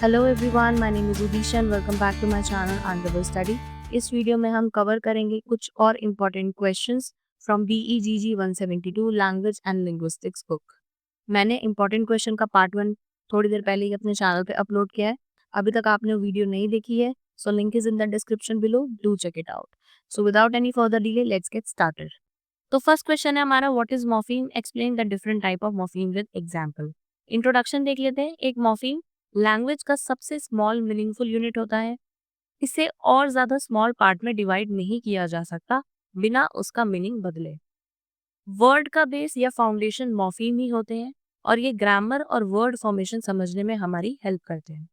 Hello everyone, my name is Udisha and welcome back to my channel underworld study. इस video में हम cover करेंगे कुछ और important questions from BEGG 172 language and linguistics book. मैंने important question का part 1 थोड़ी देर पहले ही अपने चैनल पे अपलोड किया है। अभी तक आपने वीडियो नहीं देखी है, so link is in the description below, do check it out. So without any further delay let's get started. तो फर्स्ट क्वेश्चन है हमारा, what is morpheme, explain the different type of morpheme with example. Introduction देख लेते हैं। एक morpheme language का सबसे small meaningful unit होता है। इसे और ज्यादा स्मॉल पार्ट में डिवाइड नहीं किया जा सकता बिना उसका मीनिंग बदले। वर्ड का बेस या फाउंडेशन मॉर्फीम ही होते हैं और ये ग्रामर और वर्ड फॉर्मेशन समझने में हमारी हेल्प करते हैं।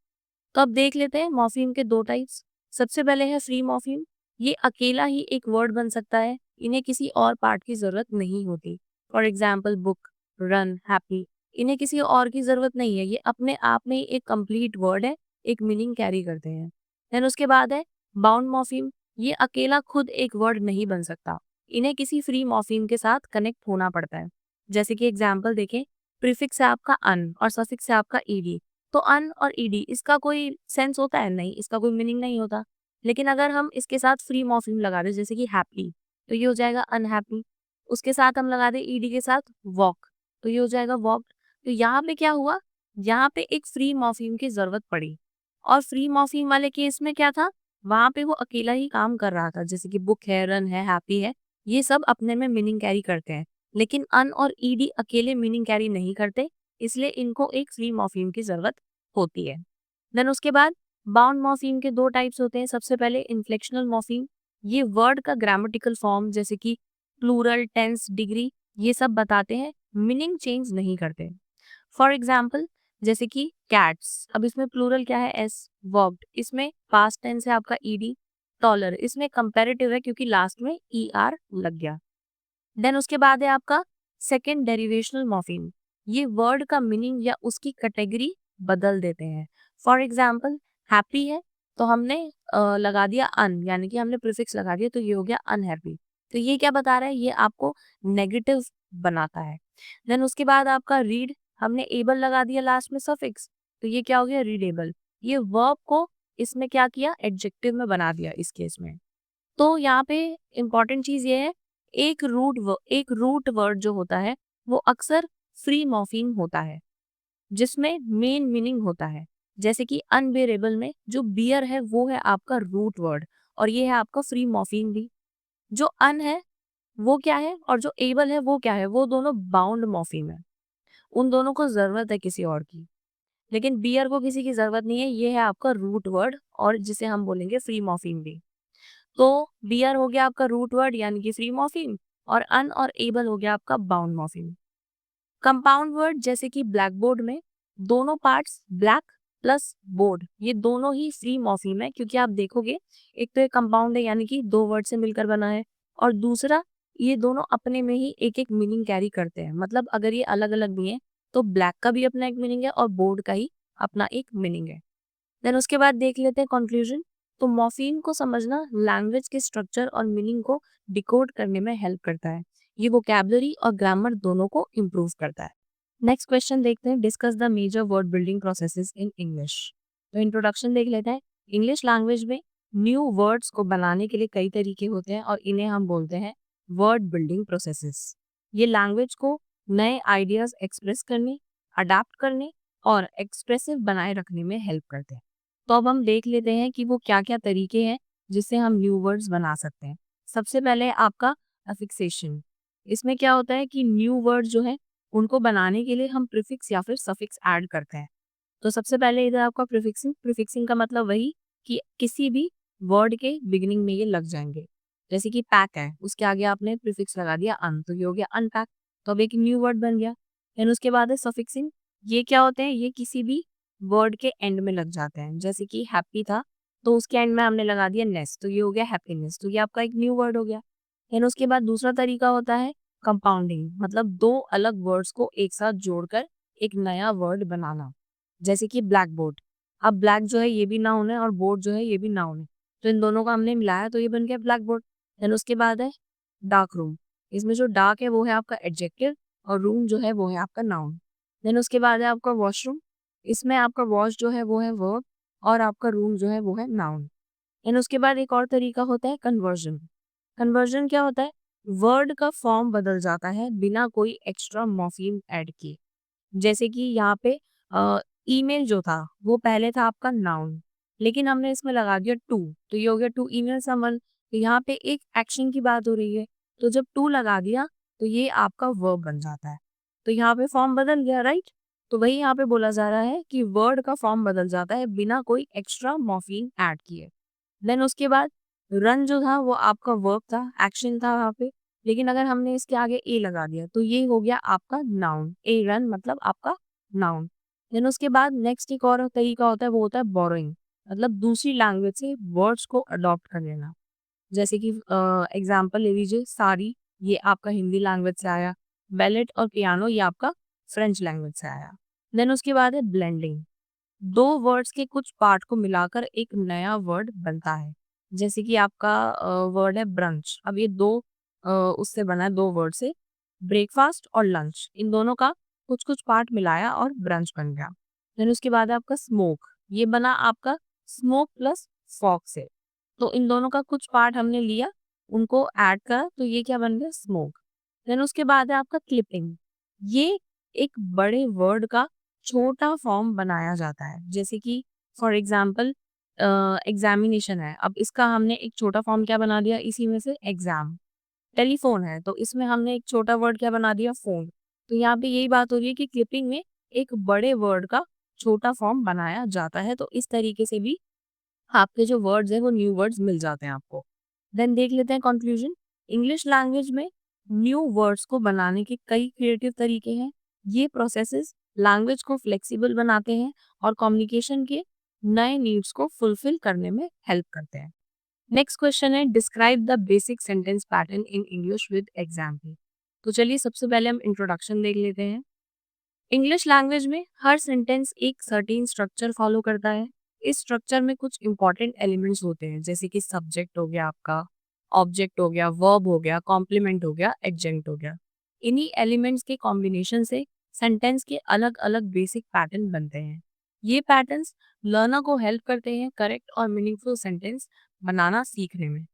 तो अब देख लेते हैं मॉर्फीम के दो टाइप्स। सबसे पहले है फ्री मॉर्फीम। ये अकेला ही एक वर्ड बन सकता है, इन्हें किसी और पार्ट की जरूरत नहीं होती। For example book, run, happy, इन्हें किसी और की जरूरत नहीं है, ये अपने आप में ही एक कंप्लीट वर्ड है, एक मीनिंग कैरी करते हैं। देन उसके बाद है बाउंड मॉर्फीम। ये अकेला खुद एक वर्ड नहीं बन सकता, इन्हें किसी फ्री मॉर्फीम के साथ कनेक्ट होना पड़ता है। जैसे कि एग्जाम्पल देखें, प्रीफिक्स है आपका अन और सफिक्स है आपका ईडी। तो अन और ईडी, इसका कोई सेंस होता है? नहीं, इसका कोई मीनिंग नहीं होता। लेकिन अगर हम इसके साथ फ्री मॉर्फीम लगा दें जैसे कि हैप्पी, तो ये हो जाएगा अनहैप्पी। उसके साथ हम लगा दें ईडी के साथ वॉक, तो ये हो जाएगा वॉक्ड। तो यहाँ पे क्या हुआ, यहाँ पे एक फ्री मॉर्फीम की जरूरत पड़ी। और फ्री मॉर्फीम वाले केस में क्या था, वहां पे वो अकेला ही काम कर रहा था। जैसे कि बुक है, रन है, हैप्पी है, ये सब अपने में मीनिंग कैरी करते हैं। लेकिन अन और ईडी अकेले मीनिंग कैरी नहीं करते, इसलिए इनको एक फ्री मॉर्फीम की जरूरत होती है। देन उसके बाद बाउंड मॉर्फीम के दो टाइप्स होते हैं। सबसे पहले इन्फ्लेक्शनल मॉर्फीम। ये वर्ड का ग्रामेटिकल फॉर्म जैसे कि प्लूरल, टेंस, डिग्री, ये सब बताते हैं, मीनिंग चेंज नहीं करते। फॉर एग्जाम्पल जैसे कि कैट्स, अब इसमें प्लूरल क्या है? एस। वर्ब्ड, इसमें पास्ट टेंस है आपका ईडी। टॉलर, इसमें कंपेरेटिव है क्योंकि लास्ट में ई आर लग गया। देन उसके बाद है आपका सेकेंड डेरिवेशनल मॉर्फीम। ये वर्ड का मीनिंग या उसकी कैटेगरी बदल देते हैं। फॉर एग्जाम्पल हैप्पी है, तो हमने लगा दिया अन, यानी कि हमने प्रीफिक्स लगा दिया, तो ये हो गया अनहैप्पी। तो ये क्या बता रहा है? ये आपको नेगेटिव बनाता है। देन उसके बाद आपका रीड, हमने एबल लगा दिया लास्ट में सफिक्स, तो ये क्या हो गया? रीडेबल। ये वर्ब को इसमें क्या किया? एडजेक्टिव में बना दिया इस केस में। तो यहाँ पे इम्पॉर्टेंट चीज ये है, एक रूट वर्ड जो होता है वो अक्सर फ्री मॉर्फीम होता है जिसमें मेन मीनिंग होता है। जैसे कि अनबेरेबल में जो बियर है वो है आपका रूट वर्ड और ये है आपका फ्री मॉर्फीम भी। जो अन है वो क्या है और जो एबल है वो क्या है? वो दोनों बाउंड मॉर्फीम है, उन दोनों को जरूरत है किसी और की। लेकिन बियर को किसी की जरूरत नहीं है, ये है आपका रूट वर्ड और जिसे हम बोलेंगे फ्री मॉर्फीम भी। तो बियर हो गया आपका रूट वर्ड यानी कि फ्री मॉर्फीम, और अन और एबल हो गया आपका बाउंड मॉर्फीम। कंपाउंड वर्ड जैसे कि ब्लैक बोर्ड में दोनों पार्ट्स ब्लैक प्लस बोर्ड, ये दोनों ही फ्री मॉर्फीम है क्योंकि आप देखोगे एक तो ये कंपाउंड है यानी कि दो वर्ड से मिलकर बना है, और दूसरा ये दोनों अपने में ही एक एक मीनिंग कैरी करते हैं। मतलब अगर ये अलग अलग भी हैं तो ब्लैक का भी अपना एक मीनिंग है और बोर्ड का ही अपना एक मीनिंग है। देन उसके बाद देख लेते हैं कंक्लूजन। तो मॉर्फीम को समझना लैंग्वेज के स्ट्रक्चर और मीनिंग को डिकोड करने में हेल्प करता है। ये वोकैबुलरी और ग्रामर दोनों को इम्प्रूव करता है। नेक्स्ट क्वेश्चन देखते हैं, discuss the major word building processes in English. तो इंट्रोडक्शन देख लेते हैं। इंग्लिश लैंग्वेज में न्यू वर्ड्स को बनाने के लिए कई तरीके होते हैं और इन्हें हम बोलते हैं वर्ड बिल्डिंग प्रोसेसेस। ये लैंग्वेज को नए आइडियाज एक्सप्रेस करने, अडाप्ट करने और एक्सप्रेसिव बनाए रखने में हेल्प करते हैं। तो अब हम देख लेते हैं कि वो क्या क्या तरीके हैं जिससे हम न्यू वर्ड्स बना सकते हैं। सबसे पहले है आपका अफिक्सेशन। इसमें क्या होता है कि न्यू वर्ड जो है उनको बनाने के लिए हम प्रीफिक्स या फिर सफिक्स ऐड करते हैं। तो सबसे पहले इधर आपका प्रीफिक्सिंग। प्रीफिक्सिंग का मतलब वही कि किसी भी वर्ड के बिगिनिंग में ये लग जाएंगे। जैसे कि पैक है, उसके आगे आपने प्रीफिक्स लगा दिया अन, तो ये हो गया अनपैक, तो अब एक न्यू वर्ड बन गया। देन उसके बाद है सफिक्सिंग। ये क्या होते हैं? ये किसी भी वर्ड के एंड में लग जाते हैं। जैसे कि हैप्पी था तो उसके एंड में हमने लगा दिया नेस, तो ये हो गया हैप्पीनेस, तो ये आपका एक न्यू वर्ड हो गया। देन उसके बाद दूसरा तरीका होता है कंपाउंडिंग, मतलब दो अलग वर्ड्स को एक साथ जोड़कर एक नया वर्ड बनाना। जैसे कि ब्लैक बोर्ड, अब ब्लैक जो है ये भी नाउन है और बोर्ड जो है ये भी नाउन है, तो इन दोनों को हमने मिलाया तो ये बन गया ब्लैक बोर्ड। देन उसके बाद है डार्क रूम। इसमें जो डार्क है वो है आपका एडजेक्टिव और रूम जो है वो है आपका नाउन। देन उसके बाद है आपका वॉशरूम। इसमें आपका वॉच जो है वो है वर्ब और आपका रूम जो है वो है नाउन। एंड उसके बाद एक और तरीका होता है कन्वर्जन। कन्वर्जन क्या होता है? वर्ड का फॉर्म बदल जाता है बिना कोई एक्स्ट्रा मॉर्फीम ऐड किए। जैसे कि यहाँ पे ईमेल जो था वो पहले था आपका नाउन, लेकिन हमने इसमें लगा दिया टू, तो ये हो गया टू ईमेल समवन। तो यहाँ पे एक एक्शन की बात हो रही है, तो जब टू लगा दिया तो ये आपका वर्ब बन जाता है। तो यहाँ पे फॉर्म बदल गया, राइट? तो वही यहाँ पे बोला जा रहा है कि वर्ड का फॉर्म बदल जाता है बिना कोई एक्स्ट्रा मॉर्फीम ऐड किए। देन उसके बाद रन जो था वो आपका वर्ब था, एक्शन था वहाँ पे, लेकिन अगर हमने इसके आगे ए लगा दिया तो ये हो गया आपका नाउन। ए रन मतलब आपका नाउन। देन उसके बाद नेक्स्ट एक और तरीका होता है, वो होता है बोरोइंग, मतलब दूसरी लैंग्वेज से वर्ड्स को अडॉप्ट कर लेना। जैसे कि एग्जाम्पल ले लीजिए, साड़ी ये आपका हिंदी लैंग्वेज से आया, बैलेट और पियानो ये आपका फ्रेंच लैंग्वेज से आया। देन उसके बाद है ब्लेंडिंग, दो वर्ड्स के कुछ पार्ट को मिलाकर एक नया वर्ड बनता है। जैसे कि आपका वर्ड है ब्रंच, अब ये दो उससे बना है, दो वर्ड से, ब्रेकफास्ट और लंच, इन दोनों का कुछ कुछ पार्ट मिलाया और ब्रंच बन गया। देन उसके बाद है आपका स्मोक, ये बना आपका स्मोक प्लस फॉग से, तो इन दोनों का कुछ पार्ट हमने लिया, उनको ऐड करा, तो ये क्या बन गया? स्मोक। देन उसके बाद है आपका क्लिपिंग, ये एक बड़े वर्ड का छोटा फॉर्म बनाया जाता है। जैसे कि फॉर एग्जाम्पल एग्जामिनेशन है, अब इसका हमने एक छोटा फॉर्म क्या बना दिया इसी में से? एग्जाम। टेलीफोन है, तो इसमें हमने एक छोटा वर्ड क्या बना दिया? फोन। तो यहाँ पे यही बात हो रही है कि क्लिपिंग में एक बड़े वर्ड का छोटा फॉर्म बनाया जाता है। तो इस तरीके से भी आपके जो वर्ड्स हैं वो न्यू वर्ड्स मिल जाते हैं आपको। देन देख लेते हैं कंक्लूजन। इंग्लिश लैंग्वेज में न्यू वर्ड्स को बनाने के कई क्रिएटिव तरीके हैं। ये प्रोसेसेस लैंग्वेज को फ्लेक्सिबल बनाते हैं और कम्युनिकेशन के नए नीड्स को फुलफिल करने में हेल्प करते हैं। नेक्स्ट क्वेश्चन है, describe the basic sentence pattern in English with example. तो चलिए सबसे पहले हम इंट्रोडक्शन देख लेते हैं। इंग्लिश लैंग्वेज में हर सेंटेंस एक सर्टेन स्ट्रक्चर फॉलो करता है। इस स्ट्रक्चर में कुछ इंपॉर्टेंट एलिमेंट्स होते हैं, जैसे कि सब्जेक्ट हो गया आपका, ऑब्जेक्ट हो गया, वर्ब हो गया, कॉम्प्लीमेंट हो गया, एडजेंक्ट हो गया। इन्हीं एलिमेंट्स के कॉम्बिनेशन से सेंटेंस के अलग अलग बेसिक पैटर्न बनते हैं। ये पैटर्न्स लर्नर को हेल्प करते हैं करेक्ट और मीनिंगफुल सेंटेंस बनाना सीखने में।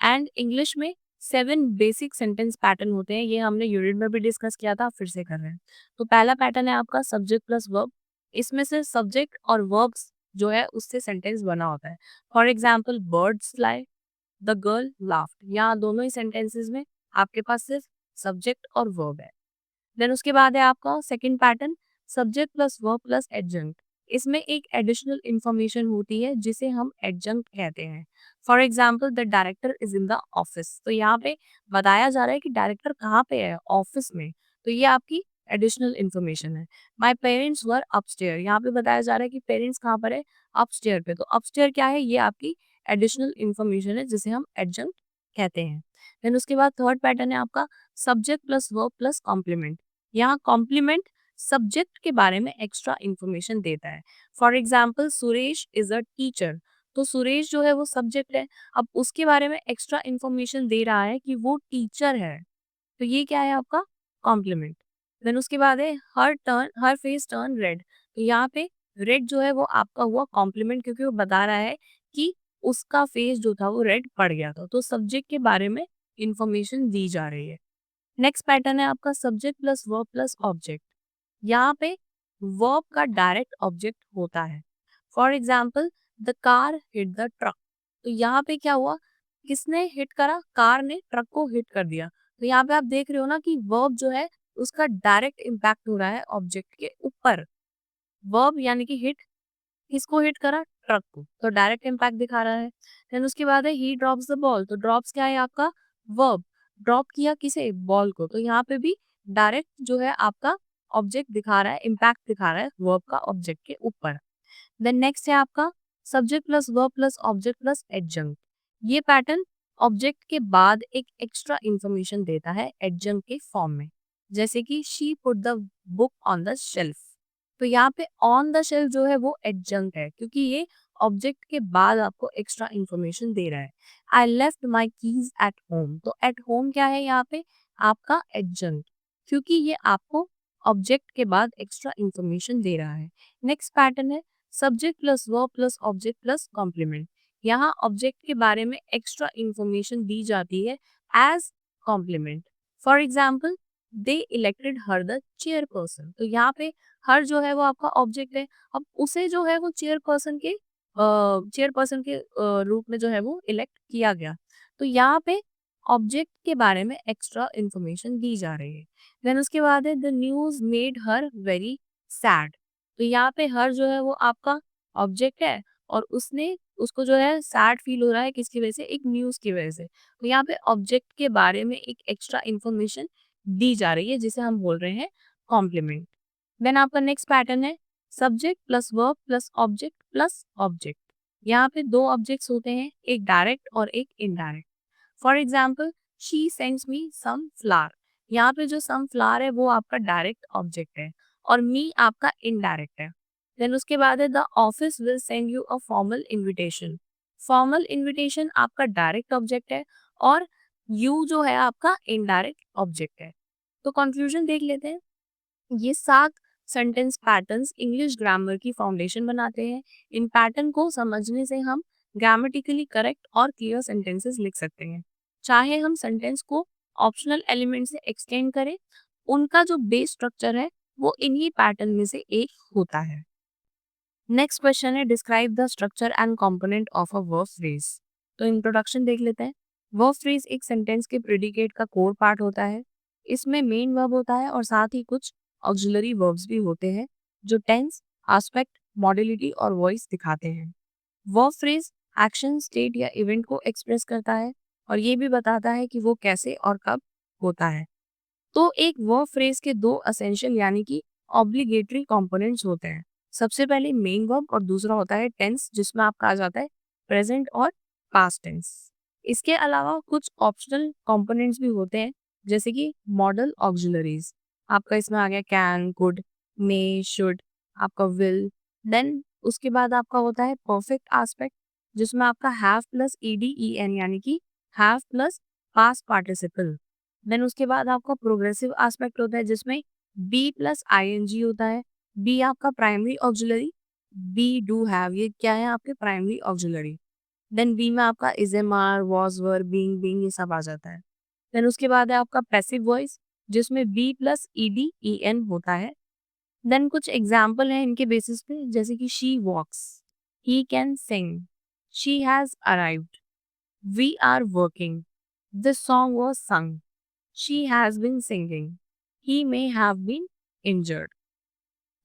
एंड इंग्लिश में 7 बेसिक सेंटेंस पैटर्न होते हैं, ये हमने यूनिट में भी डिस्कस किया था, फिर से कर रहे हैं। तो पहला पैटर्न है आपका सब्जेक्ट प्लस वर्ब। इसमें से सब्जेक्ट और वर्ब्स जो है उससे सेंटेंस बना होता है। For example, birds fly, the girl laughed, यहाँ दोनों ही सेंटेंसेस में आपके पास सिर्फ सब्जेक्ट और वर्ब है। देन उसके बाद है आपका second pattern, subject plus verb plus adjunct. इसमें एक एडिशनल इंफॉर्मेशन होती है जिसे हम एडजंक्ट कहते हैं। For example, the director is in the office, तो यहाँ पे बताया जा रहा है कि डायरेक्टर कहाँ पे है? ऑफिस में। तो ये आपकी एडिशनल इंफॉर्मेशन है। माई पेरेंट्स वर अपस्टेयर, यहाँ पे बताया जा रहा है कि पेरेंट्स कहाँ पर है? अपस्टेयर पे। तो अपस्टेयर क्या है? ये आपकी एडिशनल इंफॉर्मेशन है जिसे हम एडजंक्ट कहते हैं। देन उसके बाद थर्ड पैटर्न है आपका subject plus verb plus complement. यहाँ कॉम्प्लीमेंट सब्जेक्ट के बारे में एक्स्ट्रा इंफॉर्मेशन देता है। For example, Suresh is a teacher, तो सुरेश जो है वो सब्जेक्ट है, अब उसके बारे में एक्स्ट्रा इंफॉर्मेशन दे रहा है कि वो टीचर है, तो ये क्या है आपका? कॉम्प्लीमेंट। देन उसके बाद है हर फेस टर्न रेड, तो यहाँ पे रेड जो है वो आपका हुआ कॉम्प्लीमेंट, क्योंकि वो बता रहा है कि उसका फेस जो था वो रेड पड़ गया था, तो सब्जेक्ट के बारे में इंफॉर्मेशन दी जा रही है। नेक्स्ट पैटर्न है आपका subject plus verb plus object. यहाँ पे वर्ब का डायरेक्ट ऑब्जेक्ट होता है। For example, the car hit the truck, तो यहाँ पे क्या हुआ? किसने हिट करा? कार ने ट्रक को हिट कर दिया। तो यहाँ पे आप देख रहे हो ना कि वर्ब जो है उसका डायरेक्ट इम्पैक्ट हो रहा है ऑब्जेक्ट के ऊपर। वर्ब यानी कि हिट, किसको हिट करा? ट्रक को, तो डायरेक्ट इम्पैक्ट दिखा रहा है। देन उसके बाद है ही ड्रॉप्स द बॉल, तो ड्रॉप्स क्या है आपका? वर्ब। ड्रॉप किया किसे? बॉल को, तो यहाँ पे भी डायरेक्ट जो है आपका ऑब्जेक्ट दिखा रहा है, इम्पैक्ट दिखा रहा है वर्ब का ऑब्जेक्ट के ऊपर। देन नेक्स्ट है आपका subject plus verb plus object plus adjunct. ये पैटर्न ऑब्जेक्ट के बाद एक एक्स्ट्रा इंफॉर्मेशन देता है एडजंक्ट के फॉर्म में। जैसे कि she put the book on the shelf, तो यहाँ पे ऑन द शेल्फ जो है वो एडजंक्ट है, क्योंकि ये ऑब्जेक्ट के बाद आपको एक्स्ट्रा इंफॉर्मेशन दे रहा है। I left my keys at home, तो एट होम क्या है यहाँ पे? आपका एडजंक्ट, क्योंकि ये आपको ऑब्जेक्ट के बाद एक्स्ट्रा इंफॉर्मेशन दे रहा है। नेक्स्ट पैटर्न है subject plus verb plus object plus complement. यहाँ ऑब्जेक्ट के बारे में एक्स्ट्रा इंफॉर्मेशन दी जाती है as complement. For example they elected her the chairperson. तो यहाँ पे हर जो है वो आपका ऑब्जेक्ट है। अब उसे जो है वो चेयरपर्सन के रूप में जो है वो इलेक्ट किया गया। तो यहाँ पे ऑब्जेक्ट के बारे में एक्स्ट्रा इंफॉर्मेशन दी जा रही है। देन उसके बाद है the news made her very sad. तो यहाँ पे हर जो है वो आपका ऑब्जेक्ट है और उसने उसको जो है सैड फील हो रहा है किसकी वजह से, एक न्यूज की वजह से। तो यहाँ पे ऑब्जेक्ट के बारे में एक एक्स्ट्रा इंफॉर्मेशन दी जा रही है जिसे हम बोल रहे हैं कॉम्प्लीमेंट। देन आपका नेक्स्ट पैटर्न है subject plus verb plus object plus object. यहाँ पे दो ऑब्जेक्ट्स होते हैं, एक डायरेक्ट और एक indirect. For example she sends me some flower. यहाँ पे जो सम फ्लावर है वो आपका डायरेक्ट ऑब्जेक्ट है और मी आपका इनडायरेक्ट है। देन उसके बाद है the office will send you a formal invitation. Formal invitation आपका डायरेक्ट ऑब्जेक्ट है और यू जो है आपका इनडायरेक्ट ऑब्जेक्ट है। तो कंक्लूजन देख लेते हैं। ये 7 सेंटेंस पैटर्न्स इंग्लिश ग्रामर की फाउंडेशन बनाते हैं। इन पैटर्न को समझने से हम ग्रामेटिकली करेक्ट और क्लियर सेंटेंसेस लिख सकते हैं। चाहे हम सेंटेंस को ऑप्शनल एलिमेंट से एक्सटेंड करें, उनका जो बेस स्ट्रक्चर है वो इन्हीं पैटर्न में से एक होता है। नेक्स्ट क्वेश्चन है describe the structure and component of a verb phrase. तो इंट्रोडक्शन देख लेते हैं। वर्ब फ्रेज एक सेंटेंस के प्रेडिकेट का कोर पार्ट होता है। इसमें मेन वर्ब होता है और साथ ही कुछ ऑक्सिलरी वर्ब्स भी होते हैं जो टेंस, एस्पेक्ट, मॉडलिटी और वॉइस दिखाते हैं। वर्ब फ्रेज एक्शन, स्टेट या इवेंट को एक्सप्रेस करता है और ये भी बताता है कि वो कैसे और कब होता है। तो एक वर्ब फ्रेज के दो असेंशियल यानी कि ऑब्लिगेटरी कंपोनेंट्स होते हैं। सबसे पहले मेन वर्ब और दूसरा होता है टेंस, जिसमें आपका आ जाता है प्रेजेंट और पास्ट टेंस। इसके अलावा कुछ ऑप्शनल कंपोनेंट्स भी होते हैं जैसे कि मॉडल ऑक्सिलरीज। आपका इसमें आ गया कैन, कुड, मे, शुड, आपका विल। देन उसके बाद आपका होता है परफेक्ट एस्पेक्ट जिसमें आपका have plus ED E N यानी कि have plus past participle. Then उसके बाद आपका प्रोग्रेसिव एस्पेक्ट होता है जिसमें बी प्लस आईएनजी होता है। बी आपका primary auxiliary, be do have, ये क्या है आपके प्राइमरी ऑक्सिलरी। देन बी में आपका is am are, was, were, being, ये सब आ जाता है। देन उसके बाद है आपका पैसिव वॉइस जिसमें be plus ED E N होता है। देन कुछ एग्जाम्पल हैं इनके बेसिस पे जैसे कि she walks, he can sing, she has arrived, we are working, this song was sung, she has been singing, he may have been injured।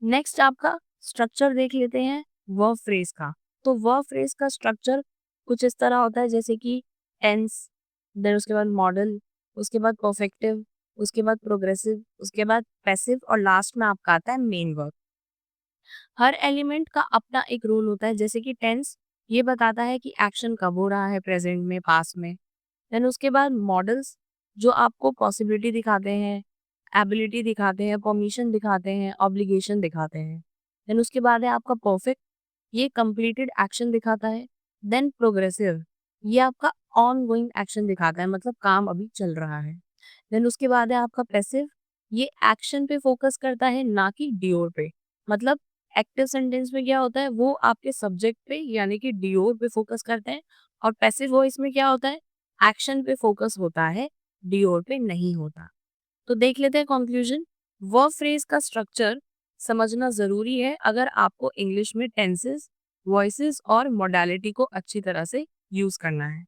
Next आपका structure देख लेते हैं वर्ब फ्रेज का। तो वर्ब फ्रेज का स्ट्रक्चर कुछ इस तरह होता है जैसे कि टेंस, देन उसके बाद मॉडल, उसके बाद परफेक्टिव, उसके बाद प्रोग्रेसिव, उसके बाद पैसिव और लास्ट में आपका आता है मेन वर्ब। हर एलिमेंट का अपना एक रोल होता है जैसे कि टेंस ये बताता है कि एक्शन कब हो रहा है, प्रेजेंट में, पास्ट में। देन उसके बाद मॉडल्स जो आपको पॉसिबिलिटी दिखाते हैं, एबिलिटी दिखाते हैं, परमिशन दिखाते हैं, ऑब्लिगेशन दिखाते हैं। देन उसके बाद है आपका परफेक्ट, ये कंप्लीटेड एक्शन दिखाता है। देन प्रोग्रेसिव, ये आपका ऑन गोइंग एक्शन दिखाता है, मतलब काम अभी चल रहा है। देन उसके बाद है आपका पैसिव, ये एक्शन पे फोकस करता है ना कि डियोर पे। मतलब एक्टिव सेंटेंस में क्या होता है वो आपके सब्जेक्ट पे यानी कि डियोर पे फोकस करते हैं और पैसिव वॉइस में क्या होता है एक्शन पे फोकस होता है, डियोर पे नहीं होता। तो देख लेते हैं कंक्लूजन। वर्ब फ्रेज का स्ट्रक्चर समझना जरूरी है अगर आपको इंग्लिश में टेंसेस, वॉइसेस और मोडालिटी को अच्छी तरह से यूज करना है।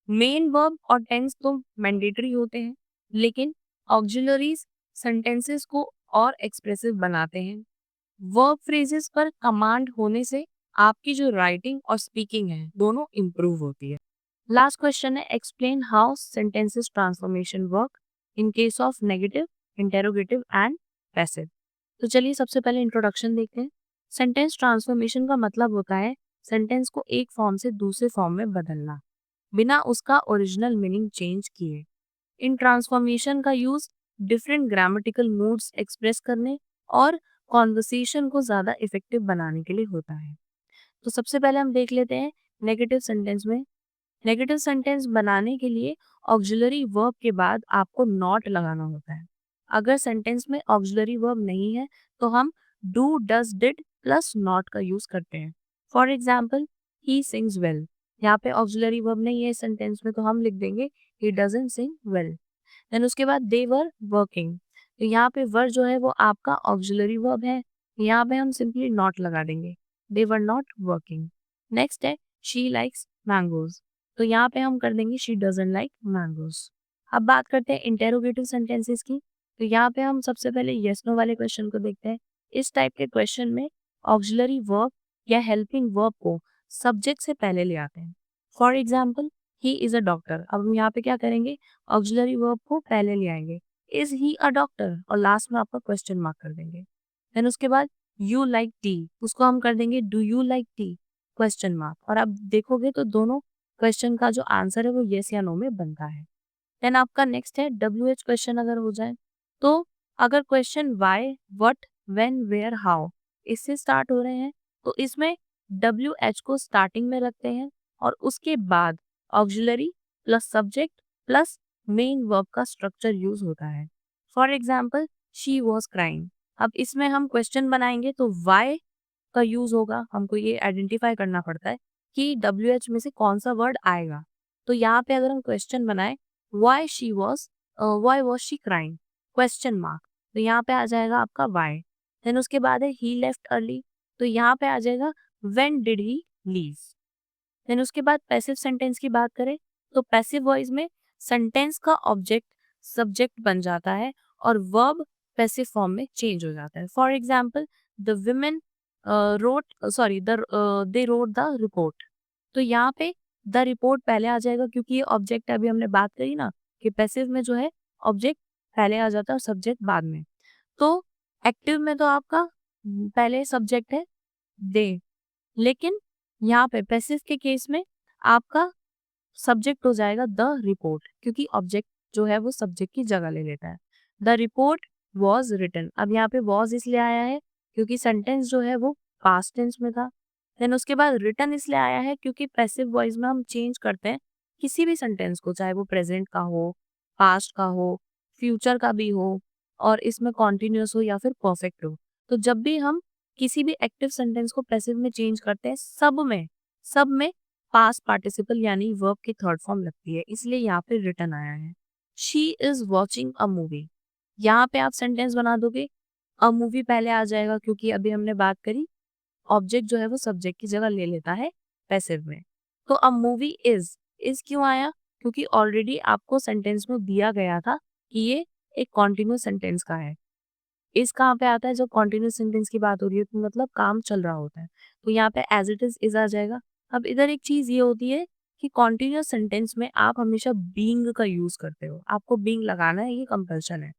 मेन वर्ब और टेंस तो मैंडेटरी होते हैं लेकिन ऑक्सिलरीज सेंटेंसेस को और एक्सप्रेसिव बनाते हैं। वर्ब फ्रेजेस पर कमांड होने से आपकी जो राइटिंग और स्पीकिंग है दोनों इंप्रूव होती है। लास्ट क्वेश्चन है explain how sentences transformation work in case of negative, interrogative and passive. तो चलिए सबसे पहले इंट्रोडक्शन देखते हैं। सेंटेंस ट्रांसफॉर्मेशन का मतलब होता है सेंटेंस को एक फॉर्म से दूसरे फॉर्म में बदलना बिना उसका ओरिजिनल मीनिंग चेंज किए। इन ट्रांसफॉर्मेशन का use different grammatical moods express करने और कॉन्वर्सेशन को ज्यादा इफेक्टिव बनाने के लिए होता है। तो सबसे पहले हम देख लेते हैं नेगेटिव सेंटेंस में। नेगेटिव सेंटेंस बनाने के लिए ऑक्सिलरी वर्ब के बाद आपको नॉट लगाना होता है। अगर सेंटेंस में ऑक्सिलरी वर्ब नहीं है तो हम do, does, did plus not का यूज करते हैं। For example, he sings well, यहाँ पे ऑक्सिलरी वर्ब नहीं है सेंटेंस में तो हम लिख देंगे he doesn't sing well. Then उसके बाद दे वर वर्किंग, तो यहाँ पे वर जो है वो आपका ऑक्सिलरी वर्ब है, यहाँ पे हम सिंपली नॉट लगा देंगे, दे वर नॉट वर्किंग। नेक्स्ट है शी लाइक्स मैंगोज, तो यहाँ पे हम कर देंगे शी डजंट लाइक मैंगोज। अब बात करते हैं इंटेरोगेटिव सेंटेंसेस की, तो यहाँ पे हम सबसे पहले यस नो वाले क्वेश्चन को देखते हैं। इस टाइप के क्वेश्चन में ऑक्सिलरी वर्ब या हेल्पिंग वर्ब को सब्जेक्ट से पहले ले आते हैं। For example, he is a doctor, अब हम यहाँ पे क्या करेंगे, ऑक्सिलरी वर्ब को पहले ले आएंगे, इज ही अ डॉक्टर, और लास्ट में आपका क्वेश्चन मार्क कर देंगे। देन उसके बाद यू लाइक टी, उसको हम कर देंगे do you like T, question mark. और आप देखोगे तो दोनों क्वेश्चन का जो आंसर है वो येस या नो में बनता है। देन आपका नेक्स्ट है WH क्वेश्चन अगर हो जाए, तो अगर question why, what, when, where, how इससे स्टार्ट हो रहे हैं तो इसमें WH को स्टार्टिंग में रखते हैं और उसके बाद auxiliary plus subject plus main verb का स्ट्रक्चर यूज होता है। For example, she was crying, अब इसमें हम क्वेश्चन बनाएंगे तो वाई का यूज होगा, हमको ये आइडेंटिफाई करना पड़ता है कि WH में से कौन सा वर्ड आएगा। तो यहाँ पे अगर हम क्वेश्चन बनाए why she was why was she crying, question mark, तो यहाँ पे आ जाएगा आपका why। देन उसके बाद है he left early, तो यहाँ पे आ जाएगा when did he leave। Then उसके बाद पैसिव सेंटेंस की बात करें तो पैसिव वॉइस में सेंटेंस का ऑब्जेक्ट सब्जेक्ट बन जाता है और वर्ब पैसिव फॉर्म में चेंज हो जाता है। For example, the women wrote sorry the they wrote the report, तो यहाँ पे द रिपोर्ट पहले आ जाएगा क्योंकि ये ऑब्जेक्ट अभी हमने बात करी ना कि पैसिव में जो है ऑब्जेक्ट पहले आ जाता है और सब्जेक्ट बाद में। तो एक्टिव में तो आपका पहले सब्जेक्ट है दे, लेकिन यहाँ पे पैसिव के केस में आपका सब्जेक्ट हो जाएगा द रिपोर्ट क्योंकि ऑब्जेक्ट जो है वो सब्जेक्ट की जगह ले लेता है। द रिपोर्ट वॉज रिटन, अब यहाँ पे वॉज इसलिए आया है क्योंकि सेंटेंस जो है वो पास्ट टेंस में था। देन उसके बाद रिटन इसलिए आया है क्योंकि पैसिव वॉइस में हम चेंज करते हैं किसी भी सेंटेंस को, चाहे वो प्रेजेंट का हो, पास्ट का हो, फ्यूचर का भी हो और इसमें कॉन्टिन्यूअस हो या फिर परफेक्ट हो। तो जब भी हम किसी भी एक्टिव सेंटेंस को पैसिव में चेंज करते हैं सब में पास्ट पार्टिसिपल यानी वर्ब की थर्ड फॉर्म लगती है, इसलिए यहाँ पे रिटन आया है। She is watching a movie, यहाँ पे आप सेंटेंस बना दोगे अ मूवी पहले आ जाएगा क्योंकि अभी हमने बात करी ऑब्जेक्ट जो है वो सब्जेक्ट की जगह ले लेता है पैसिव में। तो अ मूवी इज क्यों आया, क्योंकि ऑलरेडी आपको सेंटेंस में दिया गया था कि ये एक कॉन्टिन्यूस सेंटेंस का है। इस कहाँ पे आता है जब कॉन्टिन्यूस सेंटेंस की बात हो रही है तो मतलब काम चल रहा होता है, तो यहाँ पे एज इट इज आ जाएगा। अब इधर एक चीज ये होती है कि कॉन्टिन्यूस सेंटेंस में आप हमेशा बीइंग का यूज करते हो, आपको बीइंग लगाना है, ये कंपल्शन है।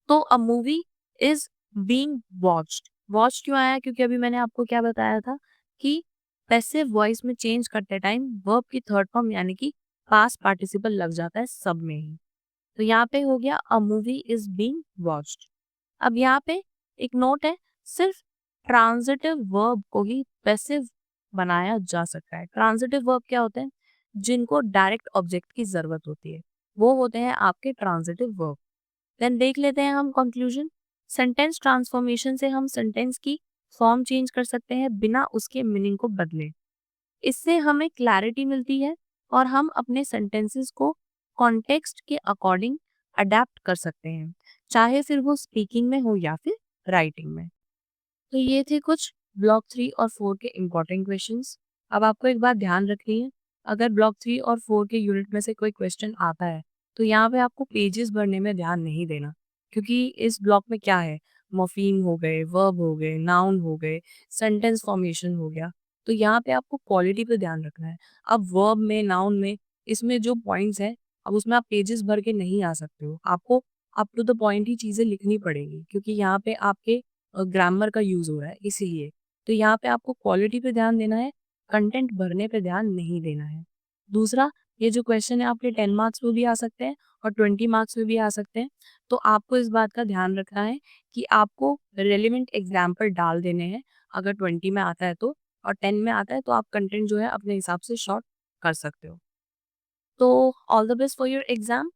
तो a movie is being watched, watch क्यों आया, क्योंकि अभी मैंने आपको क्या बताया था कि पैसिव वॉइस में चेंज करते टाइम वर्ब की थर्ड फॉर्म यानी कि पास्ट पार्टिसिपल लग जाता है सब में ही। तो यहाँ पे हो गया a movie is being watched. अब यहाँ पे एक नोट है, सिर्फ ट्रांजिटिव वर्ब को ही पैसिव बनाया जा सकता है। ट्रांजिटिव वर्ब क्या होते हैं, जिनको डायरेक्ट ऑब्जेक्ट की जरूरत होती है, वो होते हैं आपके ट्रांजिटिव वर्ब। देन देख लेते हैं हम कंक्लूजन। सेंटेंस ट्रांसफॉर्मेशन से हम सेंटेंस की फॉर्म चेंज कर सकते हैं बिना उसके मीनिंग को बदले। इससे हमें क्लैरिटी मिलती है और हम अपने सेंटेंसेस को कॉन्टेक्स्ट के अकॉर्डिंग अडेप्ट कर सकते हैं, चाहे फिर वो स्पीकिंग में हो या फिर राइटिंग में। तो ये थे कुछ ब्लॉक 3 और 4 के इम्पोर्टेंट क्वेश्चंस। अब आपको एक बात ध्यान रखनी है, अगर ब्लॉक 3 और 4 के यूनिट में से कोई क्वेश्चन आता है तो यहाँ पे आपको पेजेस भरने में ध्यान नहीं देना, क्योंकि इस ब्लॉक में क्या है, मॉर्फीम हो गए, वर्ब हो गए, नाउन हो गए, सेंटेंस फॉर्मेशन हो गया, तो यहाँ पे आपको क्वालिटी पे ध्यान रखना है। अब वर्ब में, नाउन में, इसमें जो पॉइंट्स हैं, अब उसमें आप पेजेस भर के नहीं आ सकते हो, आपको अप टू द पॉइंट ही चीज़ें लिखनी पड़ेगी क्योंकि यहाँ पे आपके ग्रामर का यूज हो रहा है इसीलिए। तो यहाँ पे आपको क्वालिटी पे ध्यान देना है, कंटेंट भरने पे ध्यान नहीं देना है। दूसरा, ये जो क्वेश्चन है आपके 10 मार्क्स में भी आ सकते हैं और 20 मार्क्स में भी आ सकते हैं, तो आपको इस बात का ध्यान रखना है कि आपको रेलिवेंट एग्जाम्पल डाल देने हैं अगर 20 में आता है तो, और 10 में आता है तो आप कंटेंट जो है अपने हिसाब से शॉर्ट कर सकते हो। तो all the best for your exam.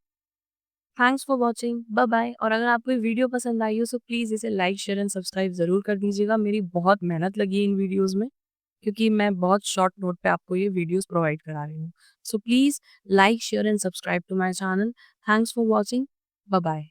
Thanks for watching, bye bye. और अगर आपको ये वीडियो पसंद आई हो तो प्लीज़ इसे लाइक, शेयर एंड सब्सक्राइब ज़रूर कर दीजिएगा। मेरी बहुत मेहनत लगी है इन वीडियोज़ में, क्योंकि मैं बहुत शॉर्ट नोट पे आपको ये वीडियोज़ प्रोवाइड करा रही हूँ। So please like, share and subscribe to my channel. Thanks for watching, bye bye.